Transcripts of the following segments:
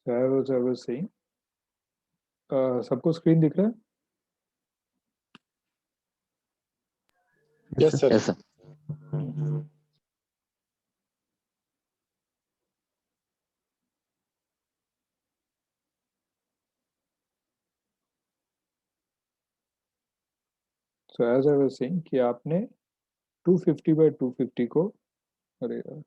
I was saying, सबको screen दिख रहा है? Yes, sir. Yes, sir. So as I was saying कि आपने 250 by 250 को, अरे यार,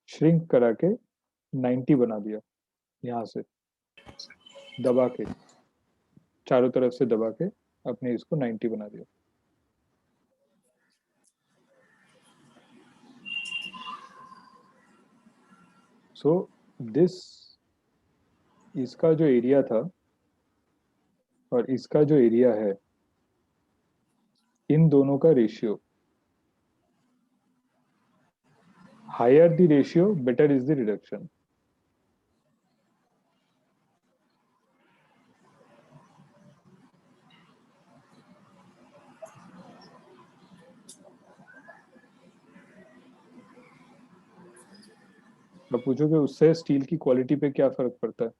श्रिंक करा के 90 बना दिया, यहाँ से दबा के, चारों तरफ से दबा के आपने इसको 90 बना दिया. So this, इसका जो एरिया था और इसका जो एरिया है, इन दोनों का ratio, higher the ratio better is the reduction. अब पूछोगे उससे स्टील की क्वालिटी पे क्या फर्क पड़ता है?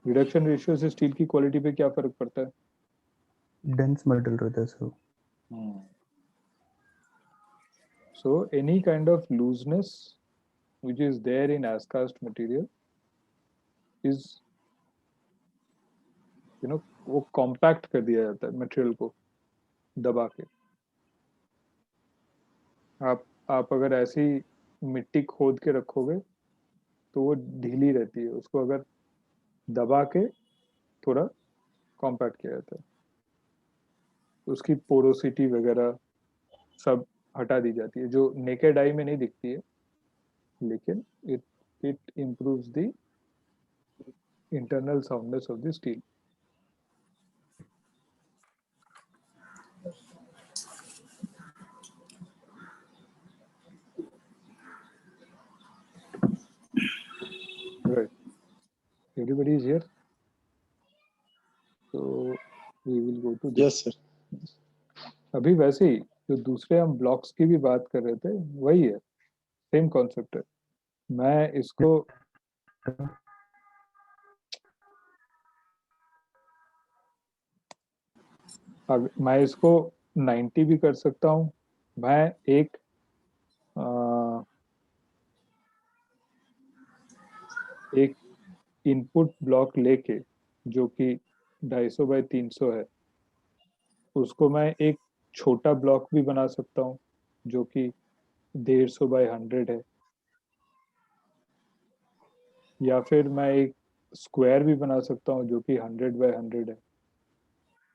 रिडक्शन रेशियो से स्टील की क्वालिटी पे क्या फर्क पड़ता है? डेंस मेटल रहता है sir. So any kind of looseness which is there in as cast material is, you know, वो कॉम्पैक्ट कर दिया जाता है मटेरियल को दबा के. आप अगर ऐसी मिट्टी खोद के रखोगे तो वो ढीली रहती है, उसको अगर दबा के थोड़ा कॉम्पैक्ट किया जाता है, उसकी पोरोसिटी वगैरह सब हटा दी जाती है, जो नेकेड आई में नहीं दिखती है, लेकिन it improves the internal soundness of the steel. Right. Everybody is here. So we will go to this. Yes, sir. अभी वैसे ही जो दूसरे हम ब्लॉक्स की भी बात कर रहे थे वही है, सेम कॉन्सेप्ट है. मैं इसको अब मैं इसको 90 भी कर सकता हूँ. मैं एक इनपुट ब्लॉक लेके जो कि 250 बाय 300 है, उसको मैं एक छोटा ब्लॉक भी बना सकता हूँ जो कि 150 बाय 100 है, या फिर मैं एक स्क्वायर भी बना सकता हूँ जो कि 100 बाय 100 है,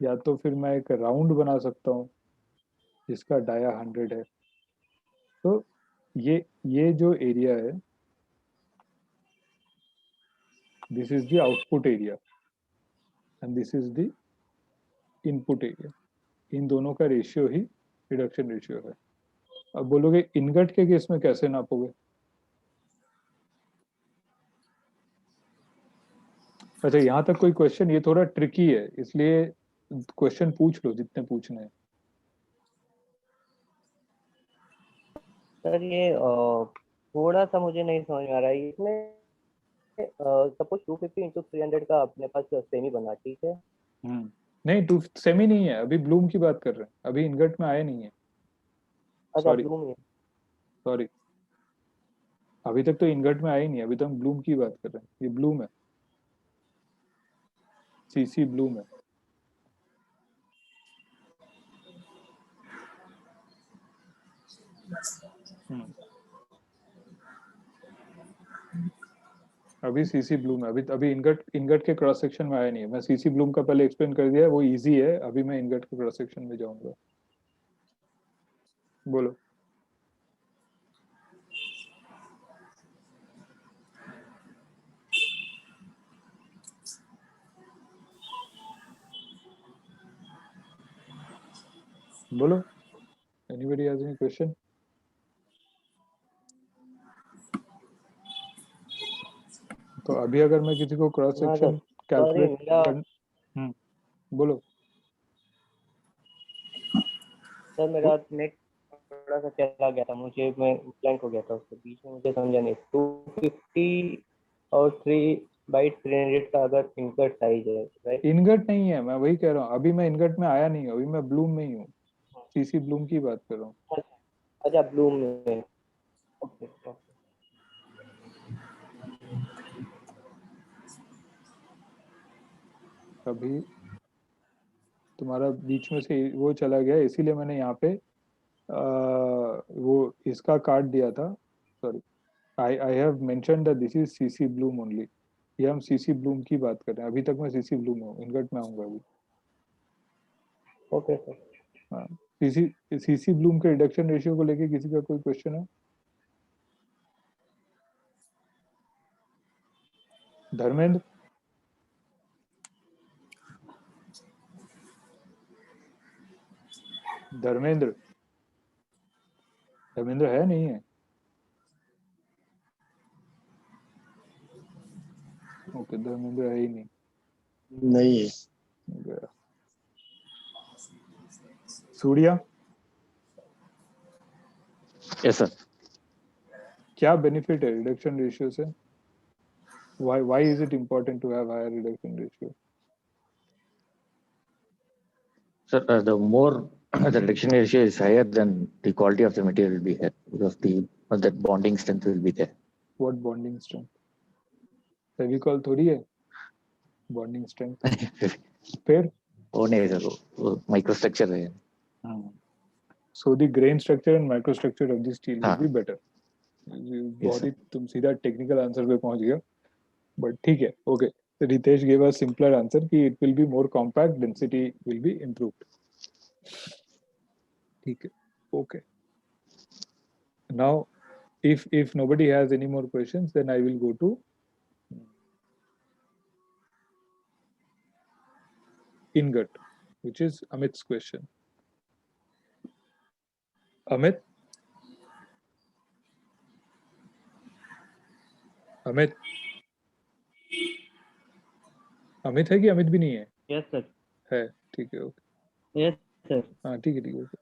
या तो फिर मैं एक राउंड बना सकता हूँ जिसका डाया 100 है. तो ये जो एरिया है, this is the output area and this is the input area. इन दोनों का रेशियो ही रिडक्शन रेशियो है. अब बोलोगे इनगट के केस में कैसे नापोगे? अच्छा, यहाँ तक कोई क्वेश्चन? ये थोड़ा ट्रिकी है, इसलिए क्वेश्चन पूछ लो जितने पूछने हैं. सर ये थोड़ा सा मुझे नहीं समझ में आ रहा है. इसमें सपोज 250 into 300 का अपने पास सेमी बना, ठीक है? नहीं, टू सेमी नहीं है, अभी ब्लूम की बात कर रहे हैं, अभी इनगट में आया नहीं है. अच्छा, ब्लूम है. सॉरी, अभी तक तो इनगट में आया ही नहीं, अभी तो हम ब्लूम की बात कर रहे हैं. ये ब्लूम है, सीसी ब्लूम है. अभी सीसी ब्लूम है, अभी इनगट के क्रॉस सेक्शन में आया नहीं है. मैं सीसी ब्लूम का पहले एक्सप्लेन कर दिया है, वो इजी है. अभी मैं इनगट के क्रॉस सेक्शन में जाऊंगा. बोलो. बोलो, एनीबॉडी हैज एनी क्वेश्चन? तो अभी अगर मैं किसी को क्रॉस सेक्शन कैलकुलेट कर, बोलो. सर मेरा नेट थोड़ा सा चला गया था, मुझे मैं ब्लैंक हो गया था उसके बीच में, मुझे समझा नहीं। 250 और 3/300 का अगर इनकट साइज है, राइट? इनगट नहीं है, मैं वही कह रहा हूँ, अभी मैं इनगट में आया नहीं हूँ, अभी मैं ब्लूम में ही हूँ, सीसी ब्लूम की बात कर रहा हूँ। अच्छा, ब्लू में। Okay okay. अभी तुम्हारा बीच में से वो चला गया, इसीलिए मैंने यहाँ पे वो इसका काट दिया था, sorry, I have mention that this is CC Bloom only. ये हम सीसी ब्लूम की बात कर रहे हैं, अभी तक मैं सीसी ब्लूम में हूँ, इनगट में आऊंगा अभी। Okay sir. हाँ, सीसी सीसी ब्लूम के रिडक्शन रेशियो को लेके किसी का कोई क्वेश्चन है? धर्मेंद्र? धर्मेंद्र? धर्मेंद्र है नहीं है? ओके, धर्मेंद्र है ही नहीं। नहीं है। गया। सूर्या? Yes sir. क्या बेनिफिट है रिडक्शन रेशियो से? why is it important to have higher reduction ratio? Sir, the more the reduction ratio is higher, then the quality of the material will be higher because the bonding strength will be there. What bonding strength? Fevicol थोड़ी है bonding strength. फिर वो नहीं sir, वो microstructure है। so the grain structure and microstructure of the steel will हाँ। be better. बहुत ही तुम सीधा टेक्निकल आंसर पे पहुंच गया, बट ठीक है, okay. Ritesh gave a simpler answer कि it will be more compact, density will be improved. ठीक है, okay. Now if nobody has any more questions, then I will go to ingot, which is Amit's question. Amit? Amit? Amit है कि अमित भी नहीं है? Yes sir. है, ठीक है, ओके। Yes sir. हाँ ठीक है, ओके।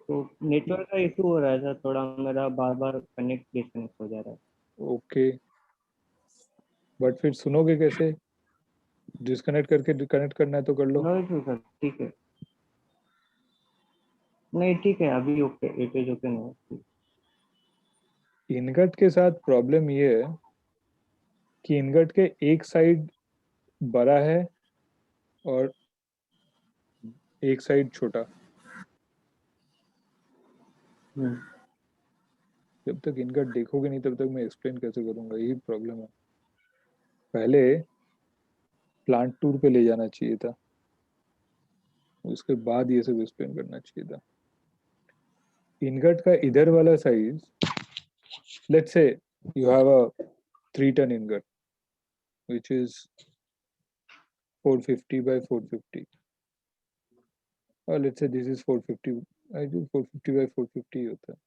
तो नेटवर्क का इशू हो रहा है सर, थोड़ा मेरा बार बार कनेक्ट डिस्कनेक्ट हो जा रहा है। ओके, बट फिर सुनोगे कैसे? डिस्कनेक्ट करके कनेक्ट करना है तो कर लो। नो इशू सर, ठीक है। नहीं ठीक है, अभी ओके, इट इज ओके ना। इनगट के साथ प्रॉब्लम ये है कि इनगट के एक साइड बड़ा है और एक साइड छोटा। जब तक इनगट देखोगे नहीं तब तक मैं एक्सप्लेन कैसे करूंगा, यही प्रॉब्लम है। पहले प्लांट टूर पे ले जाना चाहिए था, उसके बाद ये सब एक्सप्लेन करना चाहिए था। इनगट का इधर वाला size, let's say you have a 3-ton ingot which is 450 by 450, or let's say this is 450, I do 450 by 450 होता है।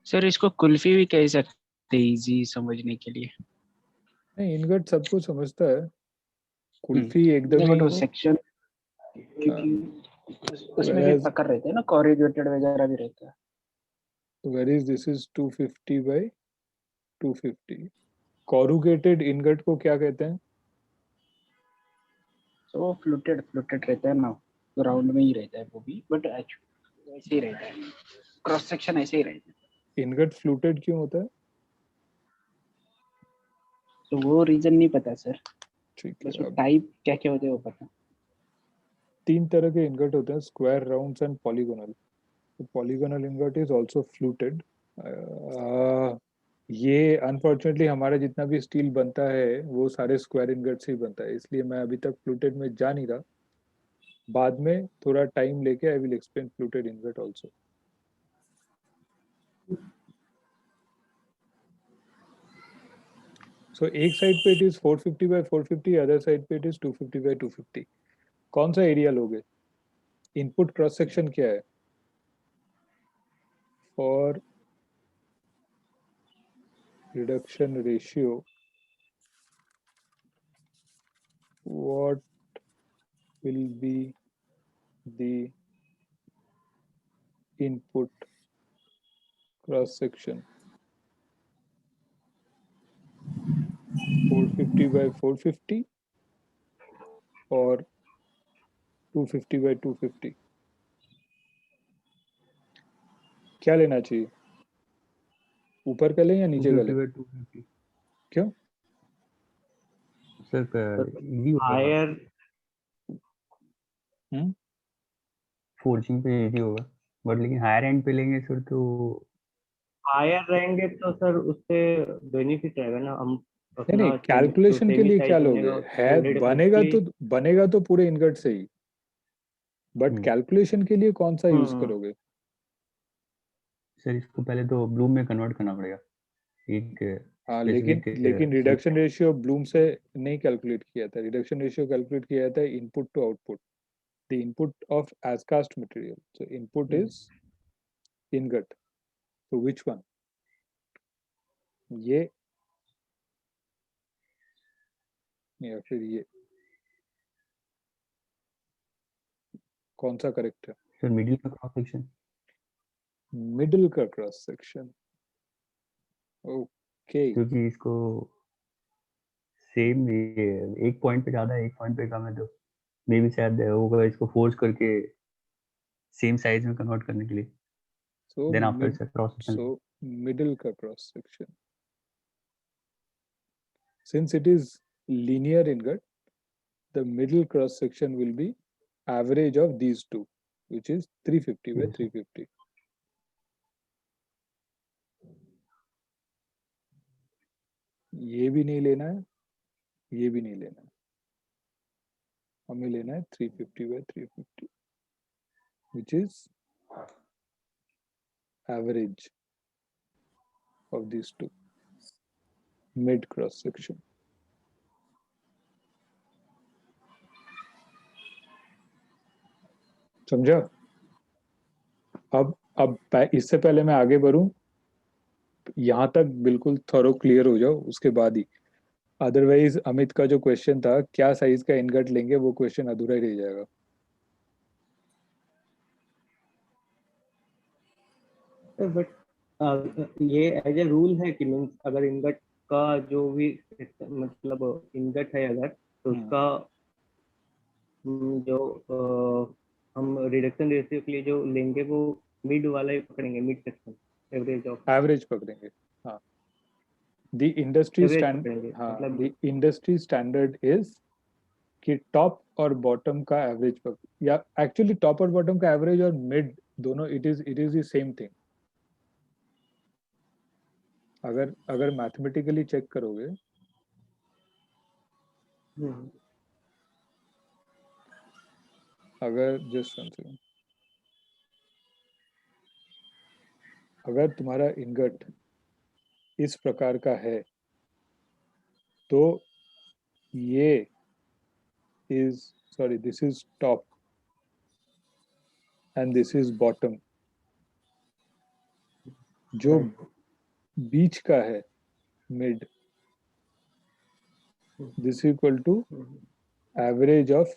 सर इसको कुल्फी भी कह सकते हैं इजी समझने के लिए। नहीं, इनगट सबको समझता है, कुल्फी एकदम नहीं, बट वो ही सेक्शन क्योंकि उसमें भी whereas पकड़ रहते हैं ना, कोरिगेटेड वगैरह भी रहता है। whereas this is 250 by 250। Corrugated ingot को क्या कहते हैं? तो वो फ्लूटेड रहता है ना, ग्राउंड में ही रहता है वो भी, बट एक्चुअली ऐसे ही रहता है, क्रॉस सेक्शन ऐसे ही रहता है। इनगट फ्लूटेड क्यों होता है? तो वो रीजन नहीं पता सर, ठीक बस है, वो अब टाइप क्या क्या होते हैं वो पता। 3 तरह के इनगट होते हैं, square, rounds and polygonal. Polygonal ingot is also fluted. ये अनफॉर्चुनेटली हमारा जितना भी स्टील बनता है वो सारे स्क्वायर इनगट से ही बनता है, इसलिए मैं अभी तक फ्लूटेड में जा नहीं रहा। बाद में थोड़ा टाइम लेके I will explain fluted ingot also. So एक साइड पे it is 450 by 450, other side पे इट इज 250 by 250। कौन सा एरिया लोगे? इनपुट क्रॉस सेक्शन क्या है for reduction ratio? What will be the input cross section 450 by 450 और 250 by 250? क्या लेना चाहिए, ऊपर का लें या नीचे का लें? 250 क्यों? सर इजी होगा, हायर फोर्जिंग पे इजी होगा, बट लेकिन हायर एंड पे लेंगे सर तो हायर रहेंगे तो सर उससे बेनिफिट रहेगा ना, हम नहीं नहीं, अपना कैलकुलेशन के सेमी लिए क्या साइज लोगे? बनेगा है थ्रेडेड बनेगा तो पूरे इनगट से ही, बट हम्म। कैलकुलेशन के लिए कौन सा यूज हम्म। करोगे? सर इसको पहले तो ब्लूम में कन्वर्ट करना पड़ेगा, एक हाँ, लेकिन स्पेसिफिक रिडक्शन रेशियो ब्लूम से नहीं कैलकुलेट किया था। रिडक्शन रेशियो कैलकुलेट किया था input to output, the input of as cast material. So input is ingot, so which one? ये या फिर ये, कौन सा करेक्ट है? सर मिडिल का क्रॉस सेक्शन। मिडिल का क्रॉस सेक्शन, ओके। क्योंकि इसको सेम एक पॉइंट पे ज्यादा है, एक पॉइंट पे कम है, तो मे भी शायद होगा इसको फोर्स करके सेम साइज में कन्वर्ट करने के लिए, so then after sir cross section. So middle का cross section, since it is linear ingot, the middle cross section will be average of these two, which is 350 by Yes, sir. 350. ये भी नहीं लेना है, ये भी नहीं लेना है, हमें लेना है 350 by 350, which is average of these two, mid cross section. समझा? अब इससे पहले मैं आगे बढ़ूं, यहाँ तक बिल्कुल थोरो क्लियर हो जाओ, उसके बाद ही। अदरवाइज अमित का जो क्वेश्चन था क्या साइज का इनगट लेंगे, वो क्वेश्चन अधूरा ही रह जाएगा। बट ये एज ए रूल है कि मीन्स अगर इनगट का जो भी मतलब इनगट है अगर, तो उसका जो हम रिडक्शन रेशियो के लिए जो लेंगे वो मिड वाला ही पकड़ेंगे, mid section average of average पकड़ेंगे, हाँ। द इंडस्ट्री एवरेज स्टैंड, पकड़ेंगे हाँ, मतलब द इंडस्ट्री स्टैंडर्ड इज कि टॉप और बॉटम का एवरेज पकड़, या एक्चुअली टॉप और बॉटम का एवरेज और मिड दोनों, it is the same thing. अगर मैथमेटिकली चेक करोगे, अगर जस्ट वन सेकंड, अगर तुम्हारा इनगट इस प्रकार का है तो ये is, sorry, this is top and this is bottom. जो बीच का है mid, this equal to average of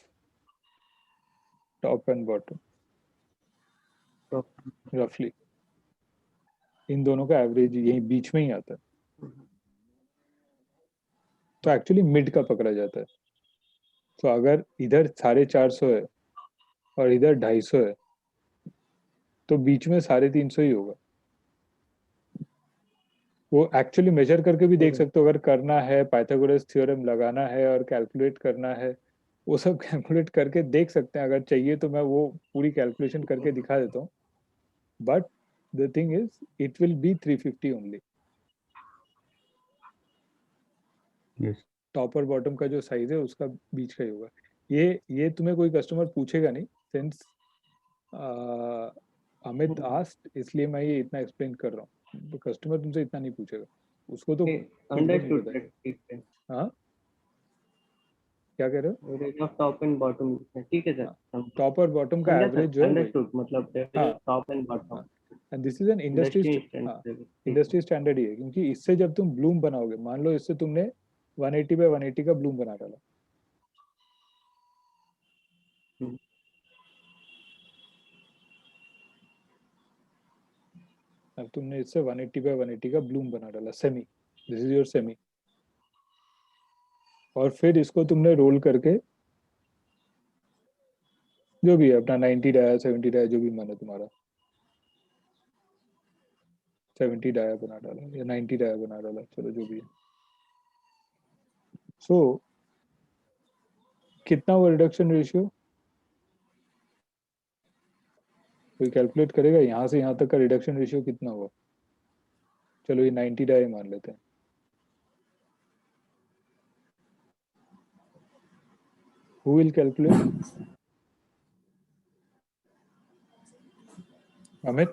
top and bottom, रफली इन दोनों का एवरेज यही बीच में ही आता है, तो एक्चुअली मिड का पकड़ा जाता है। तो अगर इधर 450 है और इधर 250 है, तो बीच में 350 ही होगा। वो एक्चुअली मेजर करके भी देख सकते हो, अगर करना है, पाइथागोरस थ्योरम लगाना है और कैलकुलेट करना है, वो सब कैलकुलेट करके देख सकते हैं। अगर चाहिए तो मैं वो पूरी कैलकुलेशन करके दिखा देता हूँ, but the thing is it will be 350 only. Yes top और बॉटम का जो साइज है उसका बीच का ही होगा। ये तुम्हें कोई कस्टमर पूछेगा नहीं, सिंस अमित आस्ट, इसलिए मैं ये इतना एक्सप्लेन कर रहा हूँ। तो कस्टमर तुमसे इतना नहीं पूछेगा, उसको तो खुद को नहीं अंडरस्टूड, पता है। ठीक है, हाँ, क्या कह रहे हो? Average of top and bottom, ठीक है सर, टॉप और बॉटम का समझा एवरेज सर, जो है वही। अंडरस्टूड मतलब एवरेज हाँ ऑफ टॉप एंड बॉटम, हाँ, and this is an industry, industry हाँ, स्टैंडर्ड, ठीक है। इंडस्ट्री स्टैंडर्ड ही है। क्योंकि इससे जब तुम ब्लूम बनाओगे, मान लो इससे तुमने 180 बाय 180 का ब्लूम बना डाला, अब तुमने इससे 180/180 का ब्लूम बना डाला, semi, this is your semi, और फिर इसको तुमने रोल करके जो भी है अपना 90 डाया 70 डाया जो भी मन है तुम्हारा, 70 डाया बना डाला या 90 डाया बना डाला, चलो जो भी है। सो कितना हुआ रिडक्शन रेशियो, कोई कैलकुलेट करेगा यहाँ से यहाँ तक का रिडक्शन रेशियो कितना हुआ? चलो ये 90 डाया मान लेते हैं। Who will calculate? Amit?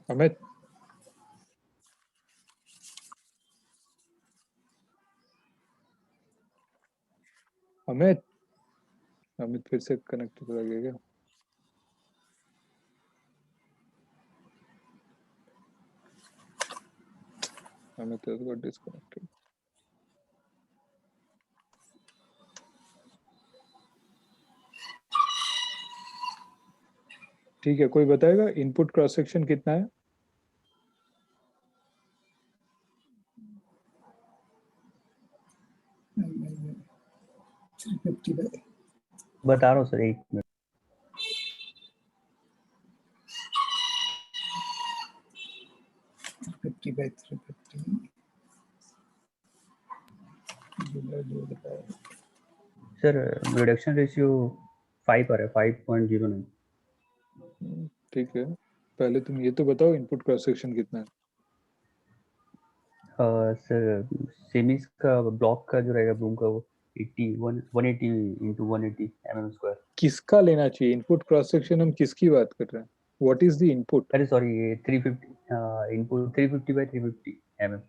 Amit? Amit Amit फिर से कनेक्ट हो गया। Amit has got disconnected. ठीक है, कोई बताएगा इनपुट क्रॉस सेक्शन कितना है? बता रहा हूँ सर, एक मिनट। सर रिडक्शन रेशियो 5 पर है, 5.09। ठीक है, पहले तुम ये तो बताओ इनपुट क्रॉस सेक्शन कितना है? सर सेमीज का ब्लॉक का जो रहेगा ब्लूम का वो 180 into 180 mm²। किसका लेना चाहिए इनपुट क्रॉस सेक्शन? हम किसकी बात कर रहे हैं? What is the input? अरे सॉरी, ये 350 input 350/350 mm।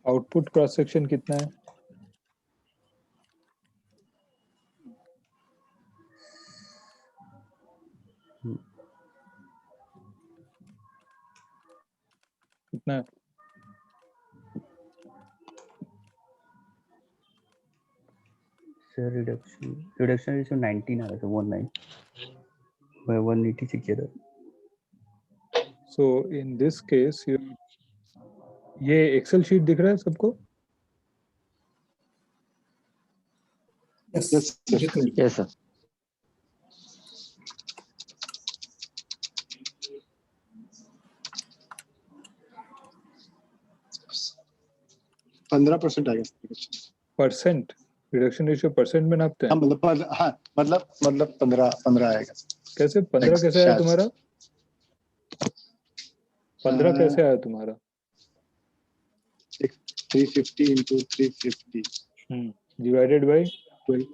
Output cross section कितना है? कितना है? सर रिडक्शन रेशियो 19 आ रहा था, 19 मैं 186 किया था। सो इन दिस केस ये एक्सेल शीट दिख रहा है सबको? Yes, sir. Percent reduction ratio percent में नापते हैं? मतलब 15 आएगा। कैसे 15 कैसे आया तुम्हारा? 15 कैसे आया तुम्हारा? 350 into 350 divided by 12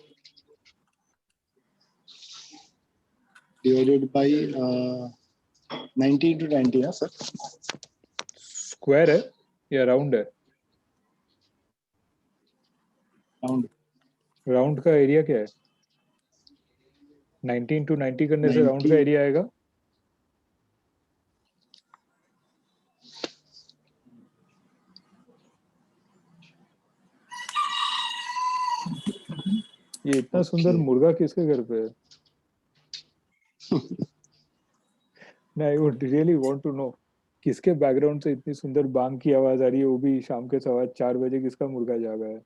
divided by 90 into 90 है सर। स्क्वायर है या राउंड है? राउंड। राउंड का एरिया क्या है? 90 into 90 करने से राउंड का 90 एरिया आएगा ये इतना सुंदर मुर्गा किसके घर पे है? I would really want to know किसके बैकग्राउंड से इतनी सुंदर बांग की आवाज आ रही है, वो भी शाम के 4:15 बजे। किसका मुर्गा जागा है?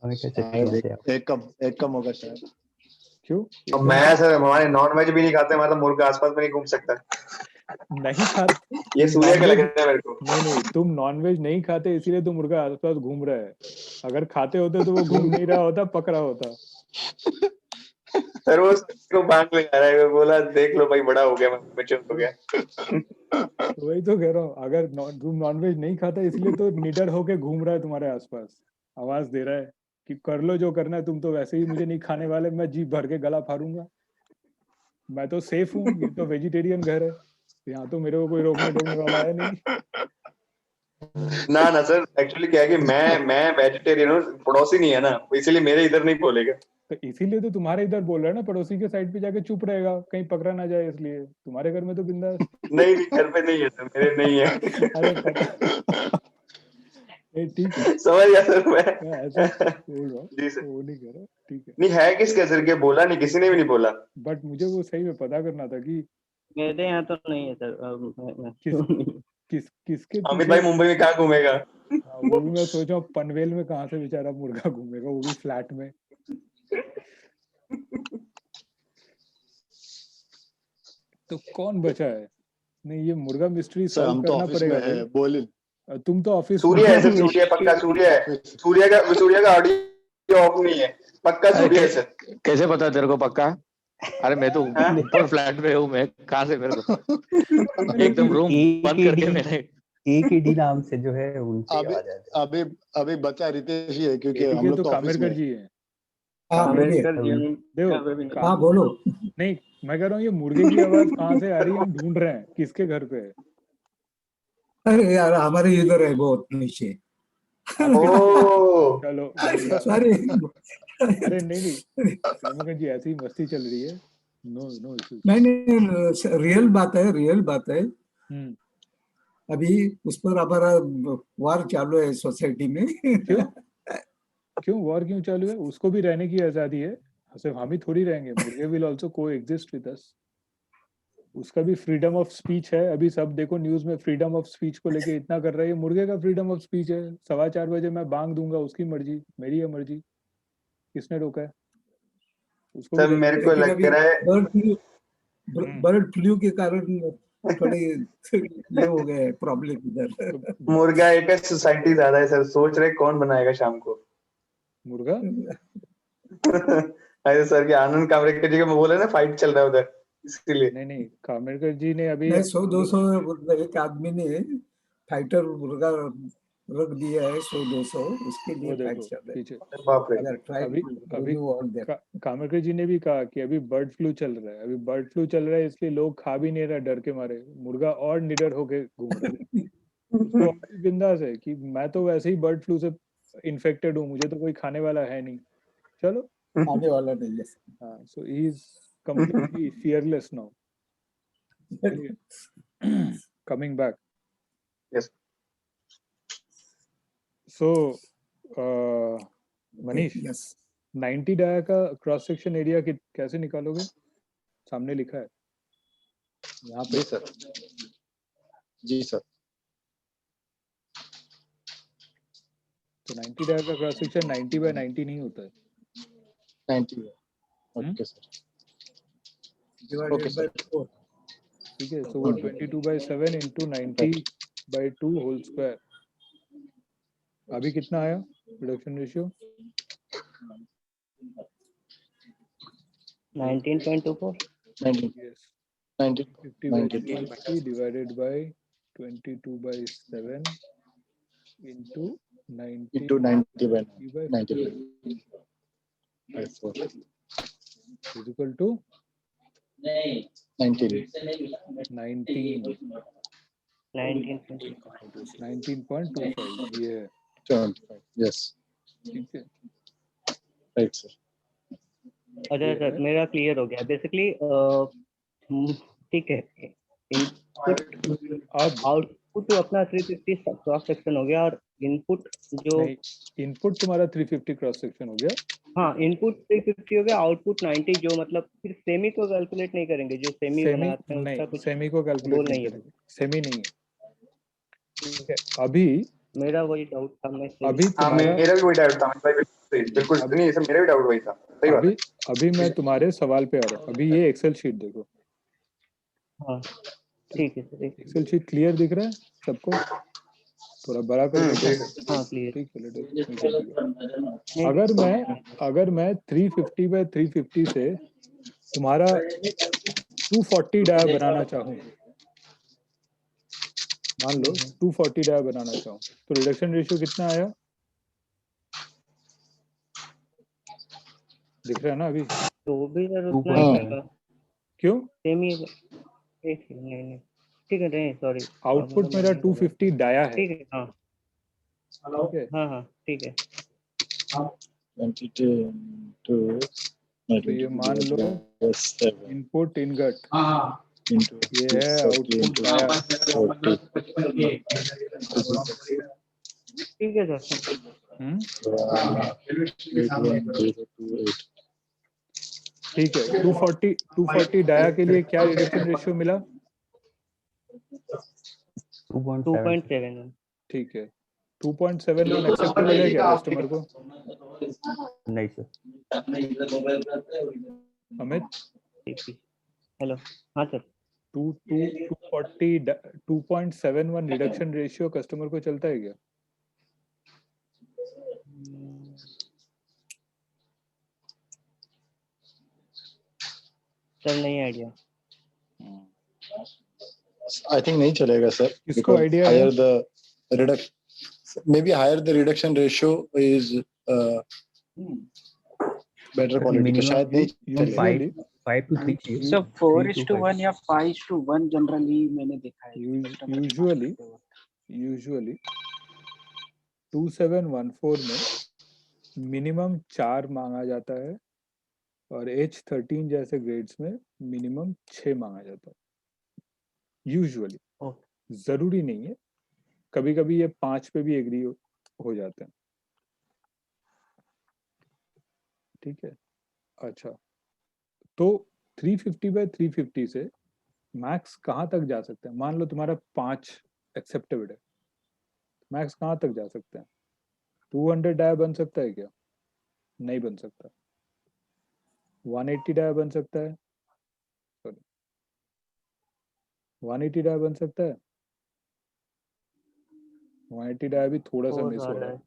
एक कम होगा शायद। क्यों? अब मैं सर हमारे नॉन वेज भी नहीं खाते, मतलब मुर्गा आसपास में नहीं घूम सकता। नहीं खाते ये सूर्य का लग रहा है मेरे को। नहीं, तुम नॉनवेज नहीं खाते इसीलिए तो मुर्गा आसपास घूम रहा है। अगर खाते होते तो वो घूम नहीं रहा होता, पकड़ा होता। सर वो बांग लगा रहा है, बोला देख लो भाई बड़ा हो गया, मैं चुप हो गया। तो वही तो कह रहा हूँ, अगर तुम नॉनवेज नहीं खाता इसलिए तो निडर होके घूम रहा है तुम्हारे आसपास, आवाज दे रहा है कि कर लो जो करना है, तुम तो वैसे ही मुझे नहीं खाने वाले, मैं जीभ भर के गला फाड़ूंगा, मैं तो सेफ हूँ, ये तो वेजिटेरियन घर है, यहाँ तो मेरे को कोई रोकने टोकने वाला है नहीं। ना सर, एक्चुअली क्या है कि मैं वेजिटेरियन हूँ, पड़ोसी नहीं है ना, इसीलिए मेरे इधर नहीं बोलेगा। तो इसीलिए तो तुम्हारे इधर बोल रहा है ना, पड़ोसी के साइड पे जाके चुप रहेगा, कहीं पकड़ा ना जाए इसलिए। तुम्हारे घर में तो बिंदास। नहीं नहीं, घर पे नहीं है सर, मेरे नहीं है। अरे पता ठीक है, समझ गया सर मैं ऐसा बोल रहा हूँ, जी सर। वो नहीं कह रहा, ठीक है। नहीं है किसके सर के, बोला नहीं, किसी ने भी नहीं बोला। बट मुझे वो सही में पता करना था कि मेरे यहाँ तो नहीं है सर। किसके अमित पीछे। भाई मुंबई में कहाँ घूमेगा? हाँ, वो भी मैं सोच रहा हूँ पनवेल में कहाँ से बेचारा मुर्गा घूमेगा, वो भी फ्लैट में। तो कौन बचा है? नहीं, ये मुर्गा मिस्ट्री सर सॉल्व हम तो करना ऑफिस पड़ेगा में है, भाई। बोलिन तुम तो ऑफिस सूर्य है सर, सूर्य है, पक्का सूर्य है। ऑफिस। सूर्य का ऑडियो ऑफ नहीं है, पक्का अरे सूर्य है सर। कैसे पता तेरे को पक्का? अरे मैं तो हाँ? ऊपर फ्लैट में हूँ, मैं कहाँ से मेरे को एकदम रूम बंद करके मैंने AKD नाम से जो है उनसे अभी आवाज आ जाती अभी बचा रितेश ही है, क्योंकि हम ये लोग तो तो ऑफिस में कामेरकर है। जी है। हाँ बोलिए। अम्बेडकर जी देखो हाँ बोलो। नहीं, मैं कह रहा हूँ ये मुर्गे की आवाज कहाँ से आ रही है, हम ढूंढ रहे हैं किसके घर पे है। अरे यार हमारे इधर है बहुत नीचे। ओ चलो बढ़िया। सॉरी। अरे नहीं कामेरकर जी, ऐसी मस्ती चल रही है, नो इश्यूज। नहीं रियल बात है, रियल बात है। अभी उस पर हमारा वार चालू है सोसाइटी में। क्यों वॉर क्यों चालू है? उसको भी रहने की आजादी है, सिर्फ हम ही थोड़ी रहेंगे। मुर्गे will also coexist with us. उसका भी फ्रीडम ऑफ स्पीच है। अभी सब देखो न्यूज में फ्रीडम ऑफ स्पीच को लेके इतना कर रहा है। ये मुर्गे का फ्रीडम ऑफ स्पीच है, 4:15 बजे मैं बांग दूंगा, उसकी मर्जी, मेरी है मर्जी, किसने रोका है उसको भी सर, मेरे को लेकिन लग अभी रहा है बर्ड फ्लू के कारण थोड़े ये हो गए प्रॉब्लम इधर। मुर्गा एक सोसाइटी ज्यादा है सर, सोच रहे कौन बनाएगा शाम को। मुर्गा। अरे सर के आनंद कामरेकर जी का मैं बोला ना, फाइट चल रहा है उधर, इसीलिए। नहीं कामेरकर जी ने अभी नहीं 100-200 एक आदमी ने फाइटर मुर्गा रख दिया है, 100-200 उसके लिए वो फाइट देखो चल रहा पीछे है। बाप रे। अगर ट्राई अभी कामेरकर जी ने भी कहा कि अभी बर्ड फ्लू चल रहा है, अभी बर्ड फ्लू चल रहा है इसलिए लोग खा भी नहीं रहे डर के मारे। मुर्गा और निडर होके घूम रहा है, उसको और भी बिंदास है कि मैं तो वैसे ही बर्ड फ्लू से इन्फेक्टेड हूँ, मुझे तो कोई खाने वाला है नहीं, चलो। आने वाला नहीं है। हाँ, so he is completely fearless now. Coming back. Yes. So, Manish, Yes. 90 dia का क्रॉस सेक्शन एरिया कैसे निकालोगे? सामने लिखा है यहाँ पे। जी सर, जी सर। तो 90 डाया का क्रॉस सेक्शन 90/90 नहीं होता है। 90 ओके सर, Divided by 4. ठीक है, so वो 22/7 into 90/2 होल स्क्वायर। अभी कितना आया reduction ratio? 19.24। 90 Yes. 90 50/2 divided by 22/7 into 90 into 90 by by 90 by 4 is equal to 19 19.25 ये है। 25 yes ठीक है, right sir अच्छा सर, मेरा क्लियर हो गया बेसिकली। ठीक है, इनपुट आउटपुट तो अपना 350 क्रॉस सेक्शन हो गया, और इनपुट जो इनपुट तुम्हारा 350 क्रॉस सेक्शन हो गया। हाँ, इनपुट 350 हो गया, आउटपुट 90, जो मतलब फिर सेमी को कैलकुलेट नहीं करेंगे, जो सेमी बनाते हैं उसका कुछ सेमी को कैलकुलेट नहीं करेंगे, सेमी नहीं है। ठीक है, अभी मेरा वही डाउट था। मैं अभी हाँ, मेरा भी वही डाउट था बिल्कुल। नहीं सर, मेरा भी डाउट वही था, सही बात है। अभी मैं तुम्हारे सवाल पे आ रहा हूँ। अभी ये एक्सेल शीट देखो। हाँ ठीक है सर, एक्सेल शीट क्लियर दिख रहा है सबको? थोड़ा बड़ा कर देखो। हाँ क्लियर। ठीक है, अगर मैं 350/350 से तुम्हारा 240 डाया बनाना चाहूँ, मान लो 240 डाया बनाना चाहूँ, तो रिडक्शन रेशियो कितना आया? दिख रहा है ना अभी? तो भी सर उतना ही आएगा। क्यों? सेमी नहीं ठीक है, नहीं सॉरी, आउटपुट मेरा 250 डाया है। ठीक है। हाँ ठीक है, हाँ ठीक है। 22 into तो ये मान लो 7 इनपुट इनगट into ये है 40 आउटपुट into डाया 40. ठीक है सर। 81028. ठीक है। 240 डाया के लिए क्या रिडक्शन रेशियो मिला? 2.7 ठीक है। 2.71 एक्सेप्टेबल है क्या कस्टमर को? नहीं सर। अमित हेलो, हाँ सर। 2.71 रिडक्शन रेशियो कस्टमर को चलता है क्या? सर नहीं आइडिया। I think नहीं चलेगा सर. किसको idea है? higher the reduction, maybe higher the reduction ratio is better quality. तो शायद नहीं चलेगा. 5 to 3 चाहिए। So 4:1 या 5:1 जनरली मैंने देखा है। यूजुअली 2714 में मिनिमम 4 मांगा जाता है और H13 जैसे ग्रेड्स में मिनिमम 6 मांगा जाता है यूजुअली। जरूरी नहीं है, कभी कभी ये 5 पे भी एग्री हो जाते हैं। ठीक है। अच्छा, तो 350/350 से मैक्स कहाँ तक जा सकते हैं? मान लो तुम्हारा 5 एक्सेप्टेबल है, मैक्स कहाँ तक जा सकते हैं? 200 डाया बन सकता है क्या? नहीं बन सकता। 180 डाया बन सकता है? सॉरी, 180 डाया बन सकता है? 180 डाया भी थोड़ा सा मिस हो रहा है।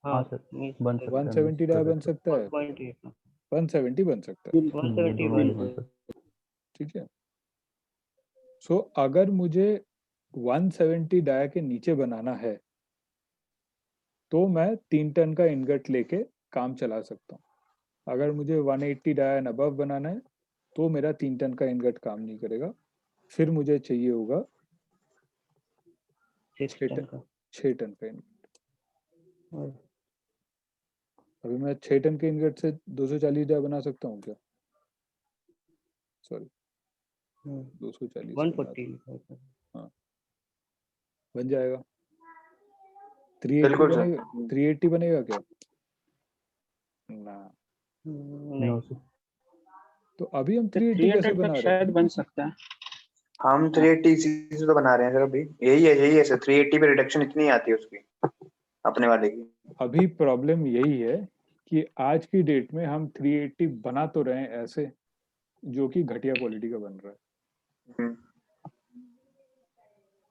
हाँ सर, नहीं, बन सकता है। 170 डाया बन सकता है? 1.8 170 बन सकता है। 170 दोनों बन बन सकता है। ठीक है। सो अगर मुझे 170 डाया के नीचे बनाना है तो मैं 3 टन का इनगट लेके काम चला सकता हूँ। अगर मुझे 180 डाया एंड अबव बनाना है तो मेरा 3 टन का इनगट काम नहीं करेगा, फिर मुझे चाहिए होगा 6 टन का। 6 टन का इनगट। अभी मैं 6 टन के इनगट से 240 डाया बना सकता हूँ क्या? सॉरी, 240 140 हाँ बन जाएगा। 380 बिल्कुल सर। बनेगा? 380 बनेगा क्या? ना। नहीं। तो अभी हम 380 कैसे 300 बना तक रहे शायद हैं? बन सकता है। हम 380 इसी से तो बना रहे हैं सर अभी। यही है सर, 380 पे रिडक्शन इतनी आती है उसकी अपने वाले की। अभी प्रॉब्लम यही है कि आज की डेट में हम 380 बना तो रहे हैं ऐसे जो कि घटिया क्वालिटी का बन रहा है,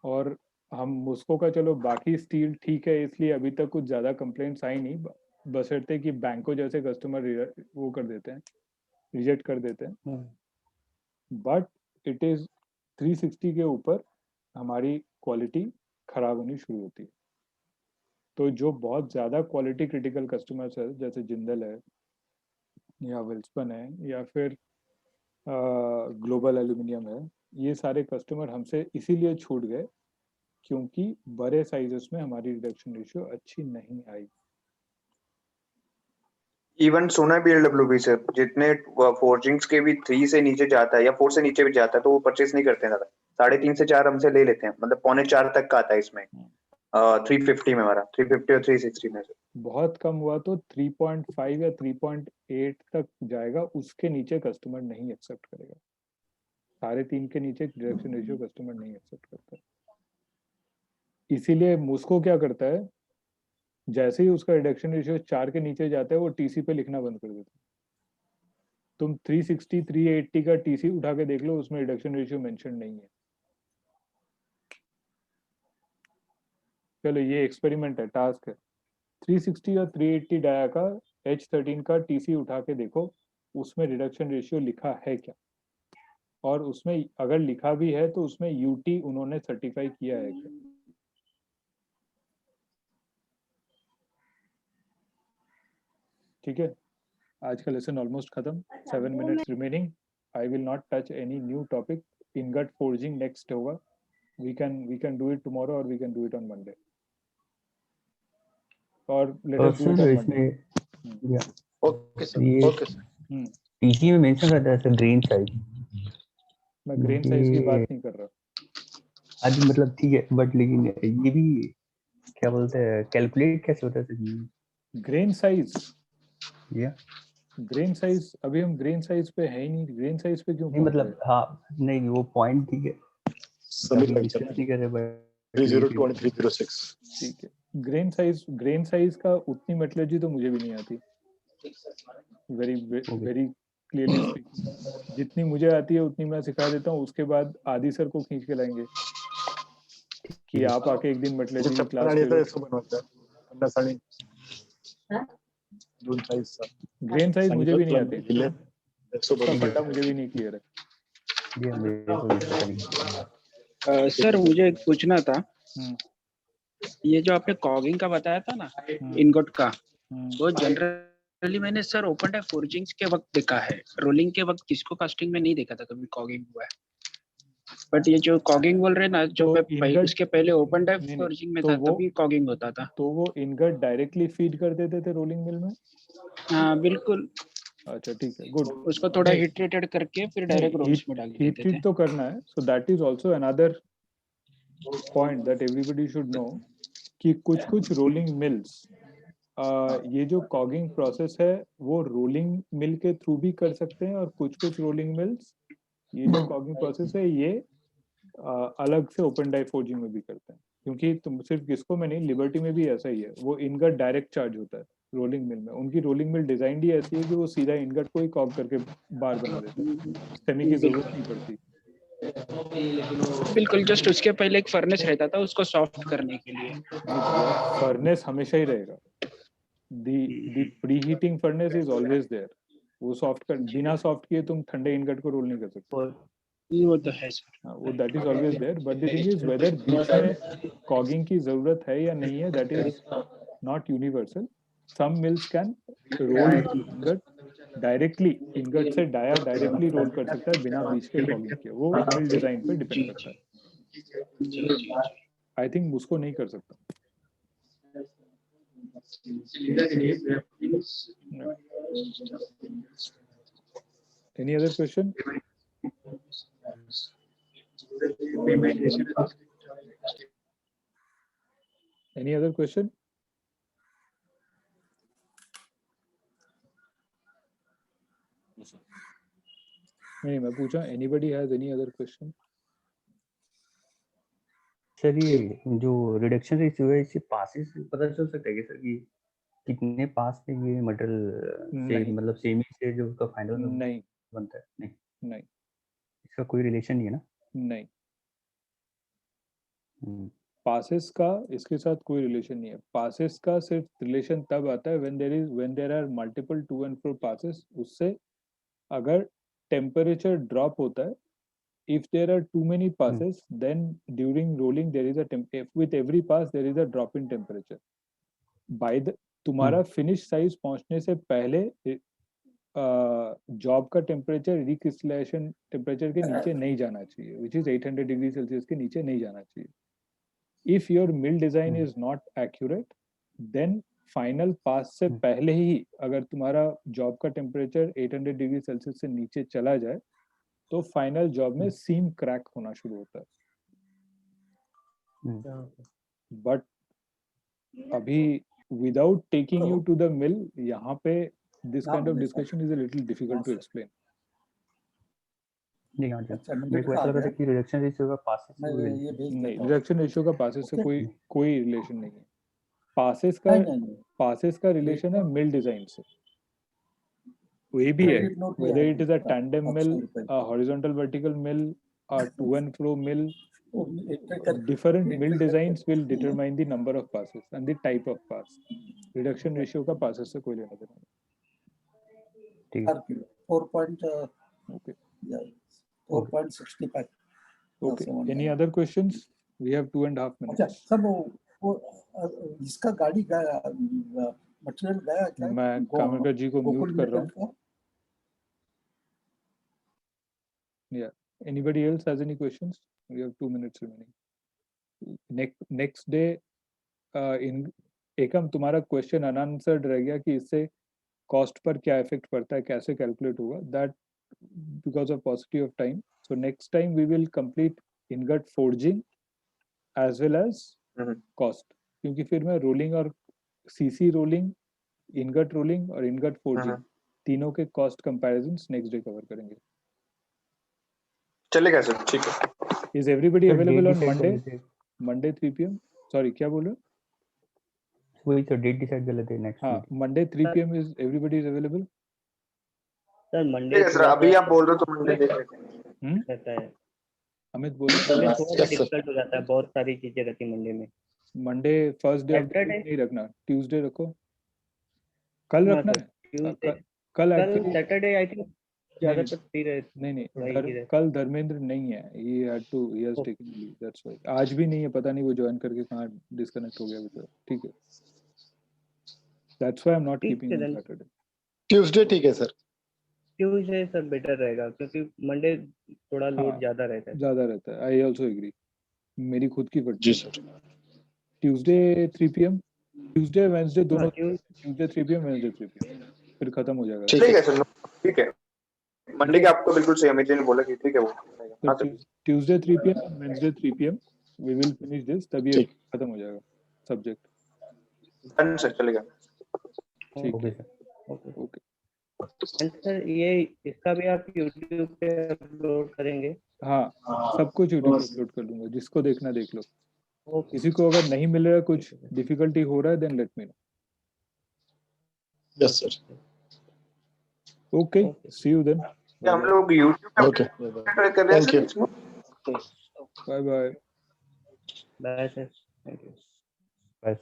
और हम उसको का चलो बाकी स्टील ठीक है, इसलिए अभी तक कुछ ज्यादा कंप्लेंट्स आई नहीं, बशर्ते कि बैंकों जैसे कस्टमर वो कर देते हैं, रिजेक्ट कर देते हैं। बट इट इज 360 के ऊपर हमारी क्वालिटी खराब होनी शुरू होती है। तो जो बहुत ज़्यादा क्वालिटी क्रिटिकल कस्टमर्स है जैसे जिंदल है या वेल्सपन है या फिर ग्लोबल एल्यूमिनियम है, ये सारे कस्टमर हमसे इसीलिए छूट गए क्योंकि बड़े साइजेस में हमारी रिडक्शन रेशियो अच्छी नहीं आई। इवन सोना BLWB से जितने फोर्जिंग्स के भी 3 से नीचे जाता है या 4 से नीचे भी जाता है तो वो परचेस नहीं करते हैं दादा। 3.5 से 4 हमसे ले लेते हैं, मतलब 3.25 तक का आता है इसमें। 350 में हमारा 350 और 360 में से बहुत कम हुआ तो 3.5 या 3.8 तक जाएगा, उसके नीचे कस्टमर नहीं एक्सेप्ट करेगा। 3.5 के नीचे रिडक्शन रेशियो कस्टमर नहीं एक्सेप्ट करता। इसीलिए मुस्को क्या करता है, जैसे ही उसका रिडक्शन रेशियो 4 के नीचे जाता है वो टीसी पे लिखना बंद कर देता है। तुम 360 380 का टीसी उठा के देख लो, उसमें रिडक्शन रेशियो मेंशन नहीं है। चलो ये एक्सपेरिमेंट है, टास्क है। 360 और 380 डाया का H13 का टीसी उठा के देखो, उसमें रिडक्शन रेशियो लिखा है क्या, और उसमें अगर लिखा भी है तो उसमें यूटी उन्होंने सर्टिफाई किया है क्या। ठीक है, आज का लेसन ऑलमोस्ट खत्म। 7 minutes remaining. I will not touch any new topic. Ingot forging next होगा। we can do it tomorrow or we can do it on Monday, or let us do it on Monday. Okay sir, ये okay sir. TC में mention रहता है sir grain size. मैं grain size की बात नहीं कर रहा। आज मतलब ठीक है, बट लेकिन ये भी क्या बोलते हैं, कैलकुलेट कैसे होता है सर? ग्रेन साइज, या ग्रेन साइज अभी हम ग्रेन साइज पे है ही नहीं, ग्रेन साइज पे क्यों नहीं पहुंच मतलब हाँ, नहीं वो पॉइंट ठीक है, समीर अभी राइट डिस्कस सर, नहीं कर रहे, बट 302 and 306। ठीक है। ग्रेन साइज का उतनी मेट्रोलॉजी तो मुझे भी नहीं आती, वेरी वेरी क्लियरली स्पीकिंग। जितनी मुझे आती है उतनी मैं सिखा देता हूँ, उसके बाद आदि सर को खींच के लाएंगे कि आप आके एक दिन मेट्रोलॉजी की क्लास ले लो। दोन साइज ग्रेन साइज मुझे भी नहीं आती, दिले उसका फंडा मुझे भी नहीं क्लियर है। ये मेरे को भी पता नहीं। सर मुझे एक पूछना था, हम्म, ये जो आपने कॉगिंग का बताया था ना, इनगोट का, वो जनरली मैंने सर ओपन टाइप फोर्जिंग्स के वक्त देखा है, रोलिंग के वक्त किसको कास्टिंग में नहीं देखा था कभी कॉगिंग हुआ है। बट ये जो कॉगिंग बोल रहे हैं ना, जो तो उसके पहले ओपन टाइप नहीं, फोर्जिंग में तो था वो- तभी कॉगिंग होता था। तो वो इनगट डायरेक्टली फीड कर देते थे रोलिंग मिल में। हाँ बिल्कुल, अच्छा ठीक है, गुड। उसको थोड़ा हीट ट्रीटेड करके फिर डायरेक्ट रोल्स में डाल हीट देते थे। ट्रीट तो करना है, so that is also another point that everybody should know कि कुछ कुछ रोलिंग मिल्स ये जो कॉगिंग प्रोसेस है वो रोलिंग मिल के थ्रू भी कर सकते हैं, और कुछ कुछ रोलिंग मिल्स ये जो कॉगिंग प्रोसेस है ये अलग से ओपन डाई फोर्जिंग में भी करते हैं। क्योंकि तुम सिर्फ किसको में नहीं, लिबर्टी में भी ऐसा ही है, वो इनगट डायरेक्ट चार्ज होता है रोलिंग मिल में। उनकी रोलिंग मिल डिजाइन ही ऐसी है कि वो सीधा इनगट को ही कॉग करके बार बना देता है, सेमी की जरूरत नहीं पड़ती। बिल्कुल, जस्ट उसके पहले एक फर्नेस रहता था उसको सॉफ्ट करने के लिए। फर्नेस हमेशा ही रहेगा, the pre heating furnace is always there. वो सॉफ्ट कर, बिना सॉफ्ट किए तुम ठंडे इनगट को रोल नहीं कर सकते। वो तो है सर। वो that is always there, but the thing is whether बीच में कॉगिंग की जरूरत है या नहीं है, that is not universal. Some mills can roll ingot directly, ingot से डाया डायरेक्टली रोल कर सकता है बिना बीच के कॉगिंग के। वो मिल डिजाइन पे डिपेंड करता है। आई थिंक उसको नहीं कर सकता। Any other question? Any other question? नहीं, मैं पूछा anybody has any other question? Sir ये जो रिडक्शन रेशियो है इससे पासेस पता चल सकता है कि सर कि कितने पास पे ये मटेरियल से मतलब सेमी से जो उसका फाइनल नहीं बनता है? नहीं, इसका कोई रिलेशन नहीं है ना? नहीं, पासेस का इसके साथ कोई रिलेशन नहीं है। पासेस का सिर्फ रिलेशन तब आता है when there are multiple to and fro passes. उससे अगर टेम्परेचर ड्रॉप होता है, if there are too many passes, then during rolling there is with every pass there is a drop in temperature. By the तुम्हारा finish size पहुंचने से पहले job का temperature recrystallisation temperature के नीचे नहीं जाना चाहिए, विच इज 800 डिग्री सेल्सियस के नीचे नहीं जाना चाहिए। If your mill design is not accurate, then final pass से पहले ही अगर तुम्हारा जॉब का टेम्परेचर 800 डिग्री सेल्सियस से नीचे चला जाए तो फाइनल जॉब में सीम क्रैक होना शुरू होता है। बट अभी without taking you to the mill, यहाँ पे this kind of discussion is a little difficult to explain. नहीं हाँ जी, मेरे को ऐसा लगा था कि रिडक्शन रेशियो का पासेस से कोई नहीं, रिडक्शन रेशियो का पासेस से कोई रिलेशन नहीं है। पासेस का रिलेशन है मिल डिजाइन से। वही भी है, whether it is a tandem mill, a horizontal vertical mill, a to and fro mill, different mill designs will determine the number of passes and the type of pass. Reduction ratio का passes से कोई लेना देना नहीं। ठीक है। 4.65. Okay. Any other questions? We have 2.5 minutes. अच्छा सब वो इसका गाड़ी मटेरियल गया क्या? मैं कामरकर जी को म्यूट कर रहा हूँ। Yeah. Anybody else has any questions? We have 2 minutes remaining. Next day, in एकम तुम्हारा क्वेश्चन अनआंसर्ड रह गया कि इससे कॉस्ट पर क्या इफेक्ट पड़ता है, कैसे कैलकुलेट होगा, that because of possibility of time. So next time we will complete ingot forging as well as cost, क्योंकि फिर मैं रोलिंग और सीसी रोलिंग, इनगट रोलिंग और इनगट फोर्जिंग तीनों के cost comparisons next day cover करेंगे. चलेगा सर, ठीक है. Is everybody available on decide कर मंडे? लेते हैं। Monday 3 PM? सॉरी, क्या बोल रहे हो? वही तो डेट डिसाइड कर लेते हैं नेक्स्ट हाँ, Monday 3 PM is everybody is available? Sir Monday ठीक है सर, अभी आप बोल रहे हो तो मंडे देख लेते हैं. रहता है, अमित बोलो. मंडे थोड़ा सा Yes, sir. डिफिकल्ट हो जाता है, बहुत सारी चीजें रहती है मंडे में. Monday first day of the week Saturday? नहीं रखना, ट्यूसडे रखो. कल हाँ रखना सर, है? ट्यूसडे, कल कल एक्चुअली सैटरडे आई थिंक ज्यादातर फ्री रहे. नहीं, कल धर्मेंद्र नहीं है. He has taken leave, that's why. आज भी नहीं है, पता नहीं वो ज्वाइन करके कहाँ डिस्कनेक्ट हो गया बेचारा. ठीक है, that's why I am not ठीक कीपिंग है ऑन then. सैटरडे. ट्यूसडे ठीक है सर. ट्यूसडे सर बेटर रहेगा क्योंकि मंडे थोड़ा लोड हाँ, ज्यादा रहता है. ज्यादा रहता है. आई आल्सो एग्री, मेरी खुद की फटती जी है. Sir. Tuesday 3 PM, Tuesday Wednesday दोनों. हाँ, ट्यूसडे 3 PM, वेडनेसडे 3 PM, फिर खत्म हो जाएगा. ठीक ठीक है सर, ठीक है. मंडे के आपको बिल्कुल सही, अमित जी ने बोला कि ठीक है वो. हाँ sir. Tuesday 3 PM, Wednesday 3 PM we will finish this, तभी ये ठीक. खत्म हो जाएगा सब्जेक्ट. डन सर, चलेगा. ठीक ओके है, सर. ओके. एंड सर ये इसका भी आप YouTube पे अपलोड करेंगे? हाँ, सब कुछ यूट्यूब पे अपलोड कर दूंगा, जिसको देखना देख लो. ओके. किसी को अगर नहीं मिल रहा है, कुछ डिफिकल्टी हो रहा है, then let me know. Yes sir. Okay, see you then. हम लोग YouTube पे ओके. ट्राई कर रहे हैं Thank सर you. इसमें. Bye bye. Bye sir, thank you. Bye.